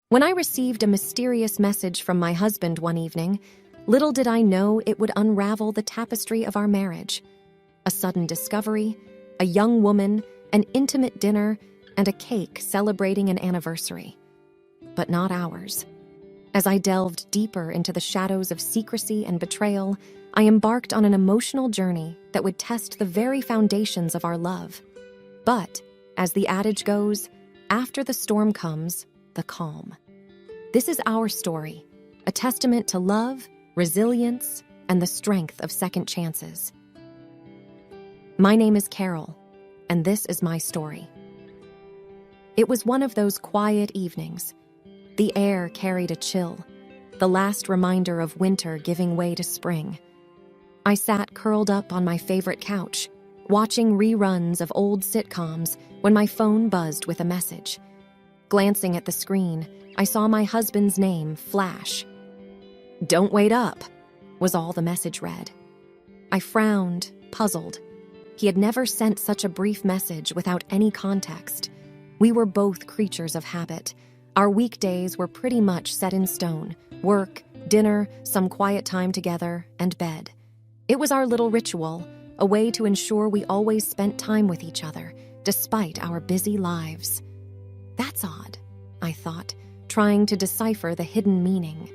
When I received a mysterious message from my husband one evening, little did I know it would unravel the tapestry of our marriage. A sudden discovery, a young woman, an intimate dinner, and a cake celebrating an anniversary. But not ours. As I delved deeper into the shadows of secrecy and betrayal, I embarked on an emotional journey that would test the very foundations of our love. But, as the adage goes, after the storm comes, the calm. This is our story, a testament to love, resilience, and the strength of second chances. My name is Carol, and this is my story. It was one of those quiet evenings. The air carried a chill, the last reminder of winter giving way to spring. I sat curled up on my favorite couch, watching reruns of old sitcoms when my phone buzzed with a message. Glancing at the screen, I saw my husband's name flash. "Don't wait up," was all the message read. I frowned, puzzled. He had never sent such a brief message without any context. We were both creatures of habit. Our weekdays were pretty much set in stone: work, dinner, some quiet time together, and bed. It was our little ritual, a way to ensure we always spent time with each other, despite our busy lives. That's odd, I thought, trying to decipher the hidden meaning.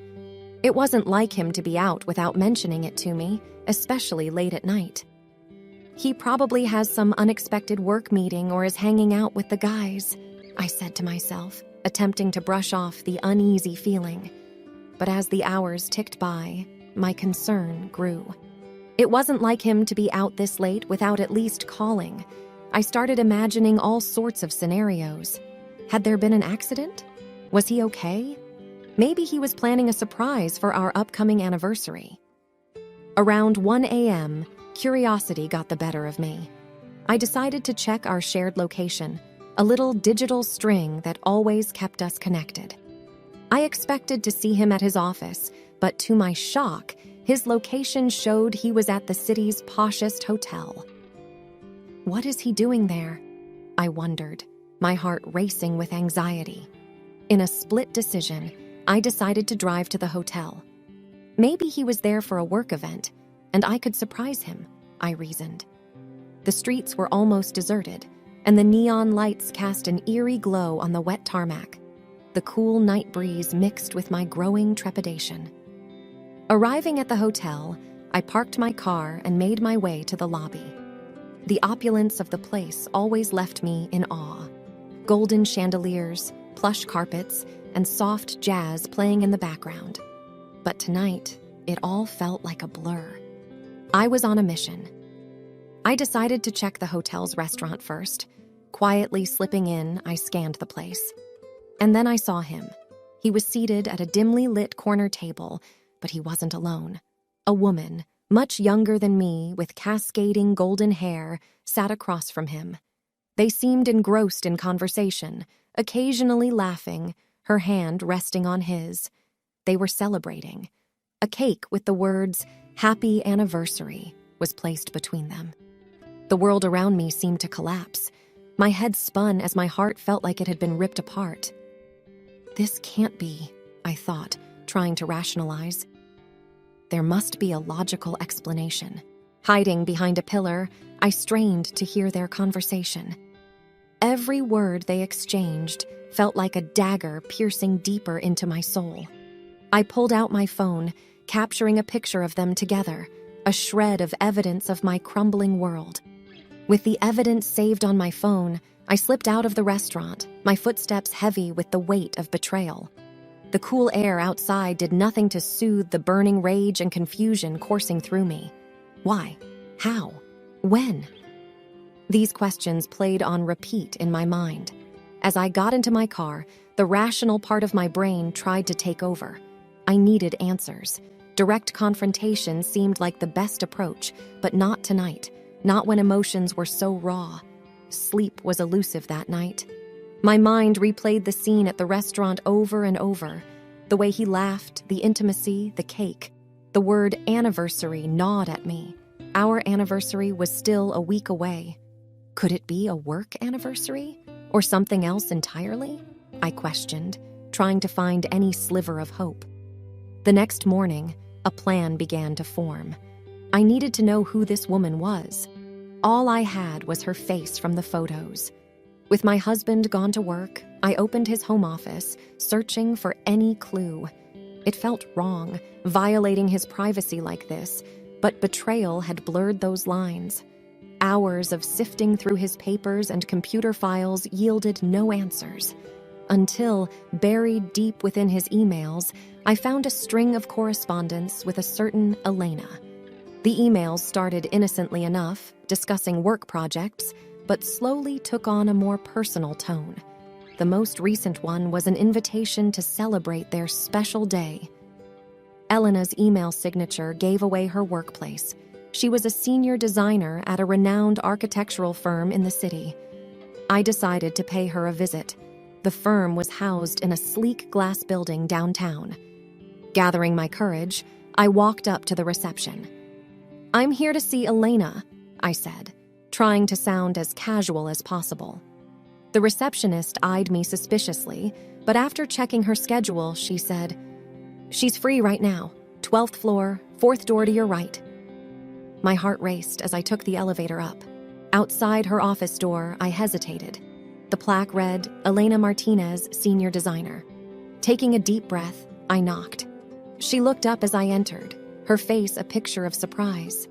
It wasn't like him to be out without mentioning it to me, especially late at night. He probably has some unexpected work meeting or is hanging out with the guys, I said to myself, attempting to brush off the uneasy feeling. But as the hours ticked by, my concern grew. It wasn't like him to be out this late without at least calling. I started imagining all sorts of scenarios. Had there been an accident? Was he okay? Maybe he was planning a surprise for our upcoming anniversary. Around 1 a.m., curiosity got the better of me. I decided to check our shared location, a little digital string that always kept us connected. I expected to see him at his office, but to my shock, his location showed he was at the city's poshest hotel. What is he doing there? I wondered, my heart racing with anxiety. In a split decision, I decided to drive to the hotel. Maybe he was there for a work event, and I could surprise him, I reasoned. The streets were almost deserted, and the neon lights cast an eerie glow on the wet tarmac. The cool night breeze mixed with my growing trepidation. Arriving at the hotel, I parked my car and made my way to the lobby. The opulence of the place always left me in awe. Golden chandeliers, plush carpets, and soft jazz playing in the background. But tonight, it all felt like a blur. I was on a mission. I decided to check the hotel's restaurant first. Quietly slipping in, I scanned the place. And then I saw him. He was seated at a dimly lit corner table, but he wasn't alone. A woman, much younger than me, with cascading golden hair, sat across from him. They seemed engrossed in conversation, occasionally laughing, her hand resting on his. They were celebrating. A cake with the words, "Happy Anniversary," was placed between them. The world around me seemed to collapse. My head spun as my heart felt like it had been ripped apart. This can't be, I thought, trying to rationalize. There must be a logical explanation. Hiding behind a pillar, I strained to hear their conversation. Every word they exchanged felt like a dagger piercing deeper into my soul. I pulled out my phone, capturing a picture of them together, a shred of evidence of my crumbling world. With the evidence saved on my phone, I slipped out of the restaurant, my footsteps heavy with the weight of betrayal. The cool air outside did nothing to soothe the burning rage and confusion coursing through me. Why? How? When? These questions played on repeat in my mind. As I got into my car, the rational part of my brain tried to take over. I needed answers. Direct confrontation seemed like the best approach, but not tonight. Not when emotions were so raw. Sleep was elusive that night. My mind replayed the scene at the restaurant over and over. The way he laughed, the intimacy, the cake. The word anniversary gnawed at me. Our anniversary was still a week away. Could it be a work anniversary? Or something else entirely? I questioned, trying to find any sliver of hope. The next morning, a plan began to form. I needed to know who this woman was. All I had was her face from the photos. With my husband gone to work, I opened his home office, searching for any clue. It felt wrong, violating his privacy like this, but betrayal had blurred those lines. Hours of sifting through his papers and computer files yielded no answers. Until, buried deep within his emails, I found a string of correspondence with a certain Elena. The emails started innocently enough, discussing work projects, but slowly took on a more personal tone. The most recent one was an invitation to celebrate their special day. Elena's email signature gave away her workplace. She was a senior designer at a renowned architectural firm in the city. I decided to pay her a visit. The firm was housed in a sleek glass building downtown. Gathering my courage, I walked up to the reception. "I'm here to see Elena," I said, trying to sound as casual as possible. The receptionist eyed me suspiciously, but after checking her schedule, she said, "She's free right now. 12th floor, 4th door to your right." My heart raced as I took the elevator up. Outside her office door, I hesitated. The plaque read, "Elena Martinez, Senior Designer." Taking a deep breath, I knocked. She looked up as I entered, her face a picture of surprise.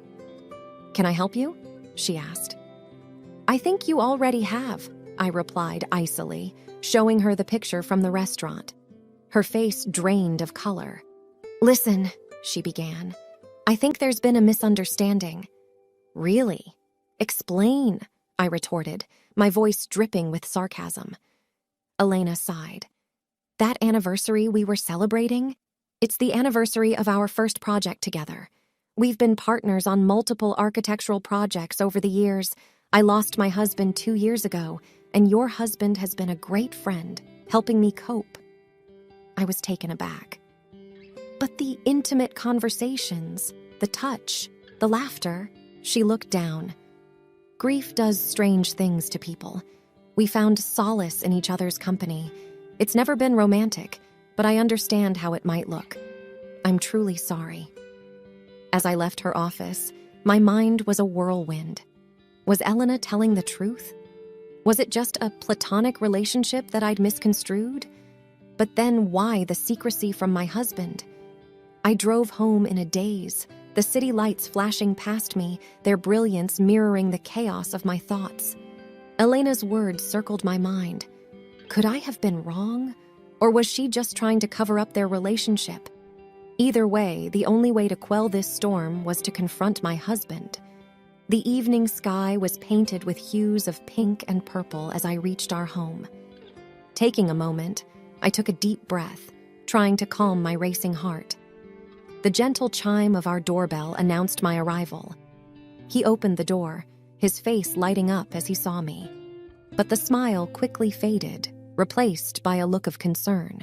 "Can I help you?" she asked. "I think you already have," I replied icily, showing her the picture from the restaurant. Her face drained of color. "Listen," she began. "I think there's been a misunderstanding." "Really? Explain," I retorted, my voice dripping with sarcasm. Elena sighed. "That anniversary we were celebrating? It's the anniversary of our first project together. We've been partners on multiple architectural projects over the years. I lost my husband 2 years ago, and your husband has been a great friend, helping me cope." I was taken aback. "But the intimate conversations, the touch, the laughter," she looked down. "Grief does strange things to people. We found solace in each other's company. It's never been romantic, but I understand how it might look. I'm truly sorry." As I left her office, my mind was a whirlwind. Was Elena telling the truth? Was it just a platonic relationship that I'd misconstrued? But then why the secrecy from my husband? I drove home in a daze, the city lights flashing past me, their brilliance mirroring the chaos of my thoughts. Elena's words circled my mind. Could I have been wrong? Or was she just trying to cover up their relationship? Either way, the only way to quell this storm was to confront my husband. The evening sky was painted with hues of pink and purple as I reached our home. Taking a moment, I took a deep breath, trying to calm my racing heart. The gentle chime of our doorbell announced my arrival. He opened the door, his face lighting up as he saw me. But the smile quickly faded, replaced by a look of concern.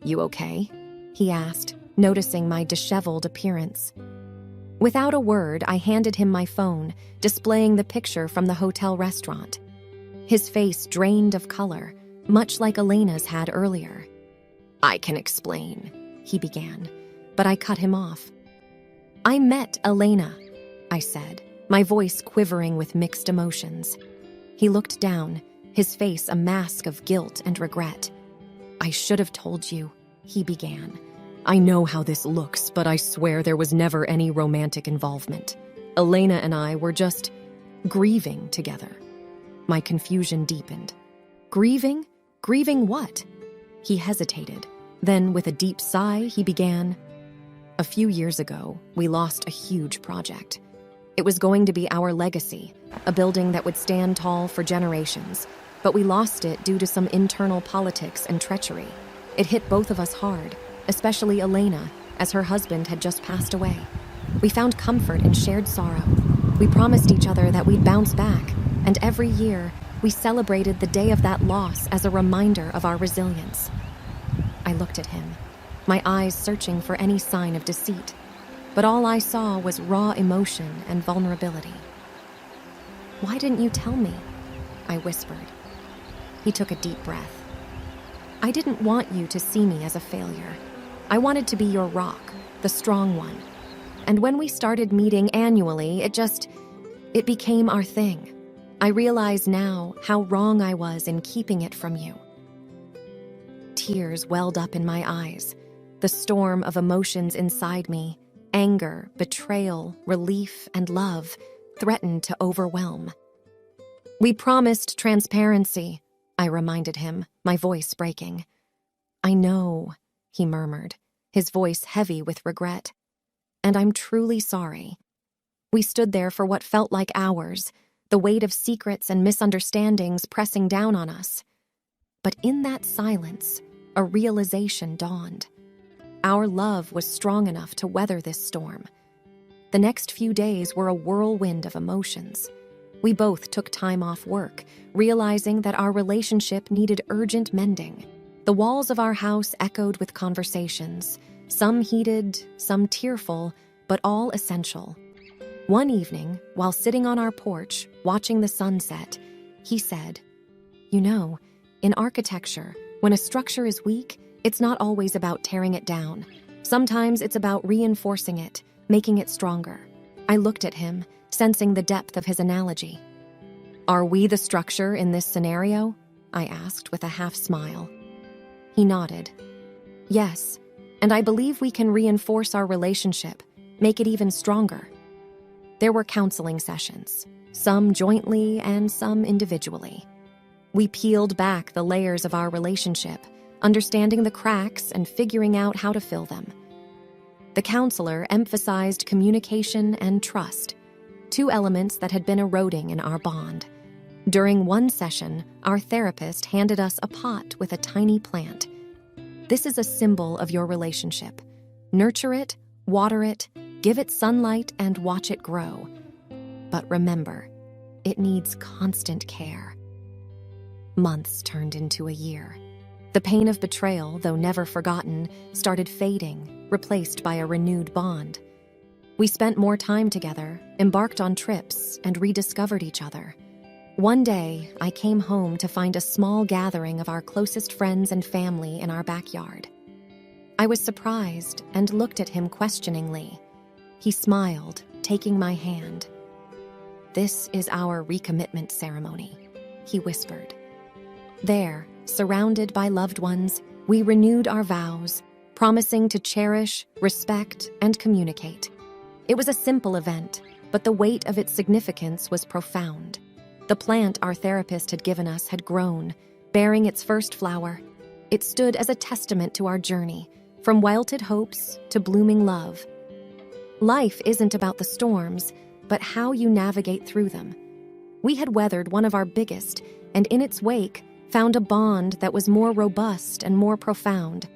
"You okay?" he asked, noticing my disheveled appearance. Without a word, I handed him my phone, displaying the picture from the hotel restaurant. His face drained of color, much like Elena's had earlier. "I can explain," he began, but I cut him off. "I met Elena," I said, my voice quivering with mixed emotions. He looked down, his face a mask of guilt and regret. "I should have told you," he began. "I know how this looks, but I swear there was never any romantic involvement. Elena and I were just grieving together." My confusion deepened. "Grieving? Grieving what?" He hesitated. Then, with a deep sigh, he began. "A few years ago, we lost a huge project. It was going to be our legacy, a building that would stand tall for generations, but we lost it due to some internal politics and treachery. It hit both of us hard, especially Elena, as her husband had just passed away. We found comfort in shared sorrow. We promised each other that we'd bounce back, and every year, we celebrated the day of that loss as a reminder of our resilience." I looked at him, my eyes searching for any sign of deceit, but all I saw was raw emotion and vulnerability. "Why didn't you tell me?" I whispered. He took a deep breath. I didn't want you to see me as a failure. I wanted to be your rock, the strong one. And when we started meeting annually, it became our thing. I realize now how wrong I was in keeping it from you. Tears welled up in my eyes. The storm of emotions inside me, anger, betrayal, relief, and love, threatened to overwhelm. We promised transparency, I reminded him, my voice breaking. I know, he murmured, his voice heavy with regret. And I'm truly sorry. We stood there for what felt like hours, the weight of secrets and misunderstandings pressing down on us. But in that silence, a realization dawned. Our love was strong enough to weather this storm. The next few days were a whirlwind of emotions. We both took time off work, realizing that our relationship needed urgent mending. The walls of our house echoed with conversations, some heated, some tearful, but all essential. One evening, while sitting on our porch, watching the sunset, he said, "You know, in architecture, when a structure is weak, it's not always about tearing it down. Sometimes it's about reinforcing it, making it stronger." I looked at him, sensing the depth of his analogy. "Are we the structure in this scenario?" I asked with a half smile. He nodded. "Yes, and I believe we can reinforce our relationship, make it even stronger." There were counseling sessions, some jointly and some individually. We peeled back the layers of our relationship, understanding the cracks and figuring out how to fill them. The counselor emphasized communication and trust, two elements that had been eroding in our bond. During one session, our therapist handed us a pot with a tiny plant. "This is a symbol of your relationship. Nurture it, water it, give it sunlight, and watch it grow. But remember, it needs constant care." Months turned into a year. The pain of betrayal, though never forgotten, started fading, replaced by a renewed bond. We spent more time together, embarked on trips, and rediscovered each other. One day, I came home to find a small gathering of our closest friends and family in our backyard. I was surprised and looked at him questioningly. He smiled, taking my hand. "This is our recommitment ceremony," he whispered. There, surrounded by loved ones, we renewed our vows, promising to cherish, respect, and communicate. It was a simple event, but the weight of its significance was profound. The plant our therapist had given us had grown, bearing its first flower. It stood as a testament to our journey, from wilted hopes to blooming love. Life isn't about the storms, but how you navigate through them. We had weathered one of our biggest, and in its wake, found a bond that was more robust and more profound.